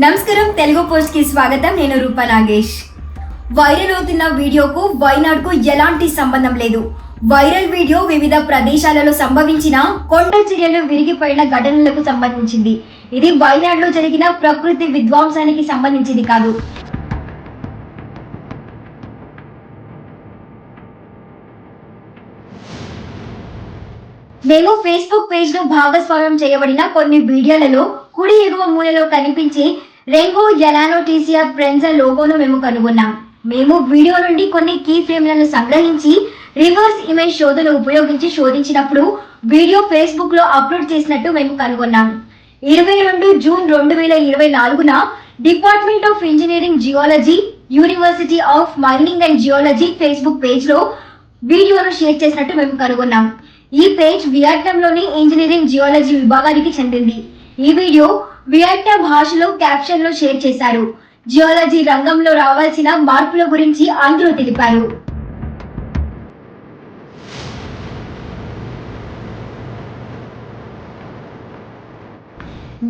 నమస్కారం తెలుగు పోస్ట్ కి స్వాగతం. నేను రూపా నాగేష్. వైరల్ అవుతున్న వీడియోకు వైనాడ్కు ఎలాంటి సంబంధం లేదు. వైరల్ వీడియో వివిధ ప్రదేశాలలో సంభవించిన కొండ చర్యలు విరిగిపోయిన ఘటనలకు సంబంధించింది. ఇది వైనాడ్లో జరిగిన ప్రకృతి విధ్వంసానికి సంబంధించింది కాదు. మేము ఫేస్బుక్ పేజ్ లో భాగస్వామ్యం చేయబడిన కొన్ని వీడియోలలో కుడి ఎగువ మూలలో కనిపించే రెంగో ఎలానోటీసియా ప్రెన్జా లోగోను మేము కనుగొన్నాం. మేము వీడియో నుండి కొన్ని కీ ఫ్రేమ్లను సంగ్రహించి రివర్స్ ఇమేజ్ శోధన ఉపయోగించి శోధించినప్పుడు వీడియో ఫేస్బుక్ లో అప్లోడ్ చేసినట్టు మేము కనుగొన్నాం. 22 జూన్ 2024న department of engineering geology, university of mining and geology Facebook page లో వీడియోను షేర్ చేసినట్టు మేము కనుగొన్నాం. ఈ పేజ్ వియట్నాంలోని ఇంజనీరింగ్ జియాలజీ విభాగానికి చెందింది. ఈ వీడియో వియట్నాం భాషలో క్యాప్షన్ లో షేర్ చేశారు. జియాలజీ రంగంలో రావాల్సిన మార్పుల గురించి అందులో తెలిపారు.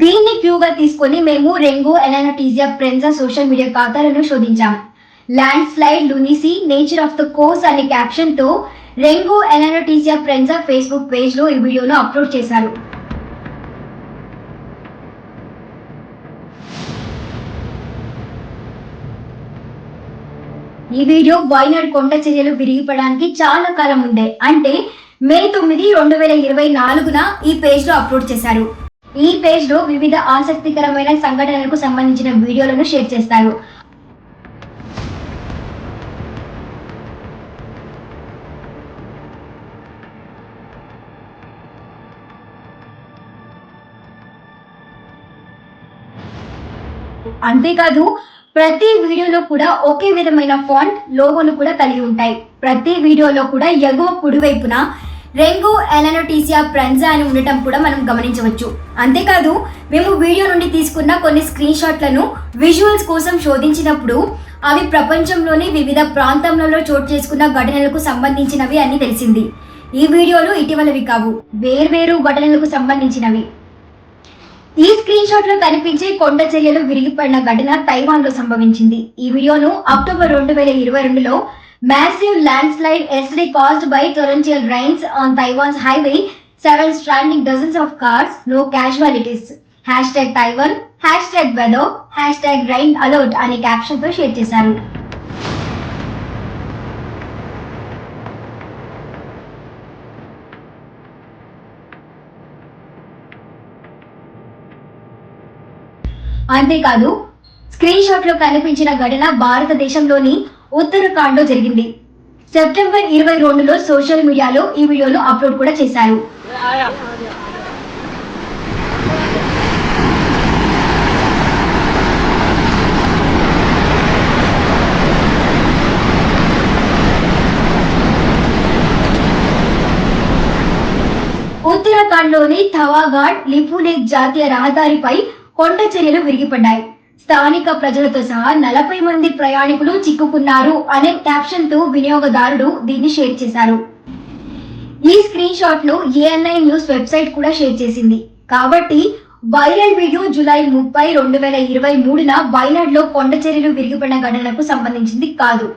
దీన్ని క్యూగా తీసుకొని మేము రెంగో ఎలానోటీసియా ప్రెన్జా సోషల్ మీడియా ఖాతాలను శోధించాం. ల్యాండ్ స్లైడ్ లూనిసీ నేచర్ ఆఫ్ ద కోర్స్ అనే క్యాప్షన్ తో రెంగో ఎలానోటీసియా ప్రెన్జా ఫేస్బుక్ పేజ్ లో ఈ వీడియోను అప్లోడ్ చేశారు. ఈ వీడియో వైనాడ్ కొండ చర్యలు విరిగిపడడానికి చాలా కాలం ముందే, అంటే మే 9, 2024న ఈ పేజ్ లో అప్లోడ్ చేశారు. ఈ పేజ్ లో వివిధ ఆసక్తికరమైన సంఘటనలకు సంబంధించిన వీడియోలను షేర్ చేస్తారు. అంతేకాదు ప్రతి వీడియోలో కూడా ఒకే విధమైన ఫాంట్, లోగోను కూడా కలిగి ఉంటాయి. ప్రతి వీడియోలో కూడా ఎగువ కుడివైపున రెంగో ఎలానోటీసియా ప్రెన్జా అని ఉండటం కూడా మనం గమనించవచ్చు. అంతేకాదు మేము వీడియో నుండి తీసుకున్న కొన్ని స్క్రీన్ షాట్లను విజువల్స్ కోసం శోధించినప్పుడు అవి ప్రపంచంలోని వివిధ ప్రాంతాలలో చోటు చేసుకున్న ఘటనలకు సంబంధించినవి అని తెలిసింది. ఈ వీడియోలు ఇటీవలవి కావు, వేర్వేరు ఘటనలకు సంబంధించినవి. ఈ స్క్రీన్ షాట్ లో కనిపించే కొండ చర్యలు విరిగిపడిన ఘటన తైవాన్ లో సంభవించింది. ఈ వీడియోను October 2022లో massive landslide yesterday caused by torrential rains on Taiwan's highway, several stranding dozens of cars, no casualties. #Taiwan, #weather, #rain alert అనే క్యాప్షన్ తో షేర్ చేశారు. అంతేకాదు స్క్రీన్ షాట్ లో కనిపించిన ఘటన భారతదేశంలోని ఉత్తరాఖండ్ లో జరిగింది. సెప్టెంబర్ 22లో సోషల్ మీడియాలో ఈ వీడియోను అప్లోడ్ కూడా చేశారు. ఉత్తరాఖండ్ లోని థవాఘాట్ లిపులేక్ జాతీయ రహదారిపై కొండ చర్యలు విరిగిపడ్డాయి. స్థానిక ప్రజలతో సహా 40 మంది ప్రయాణికులు చిక్కుకున్నారు అనే క్యాప్షన్ తో వినియోగదారుడు దీన్ని షేర్ చేశారు. ఈ స్క్రీన్ షాట్ ను ANI న్యూస్ వెబ్సైట్ కూడా షేర్ చేసింది. కాబట్టి వైరల్ వీడియో జూలై 30, 2023న వైనాడ్ లో కొండ చర్యలు విరిగిపడిన ఘటనకు సంబంధించింది కాదు.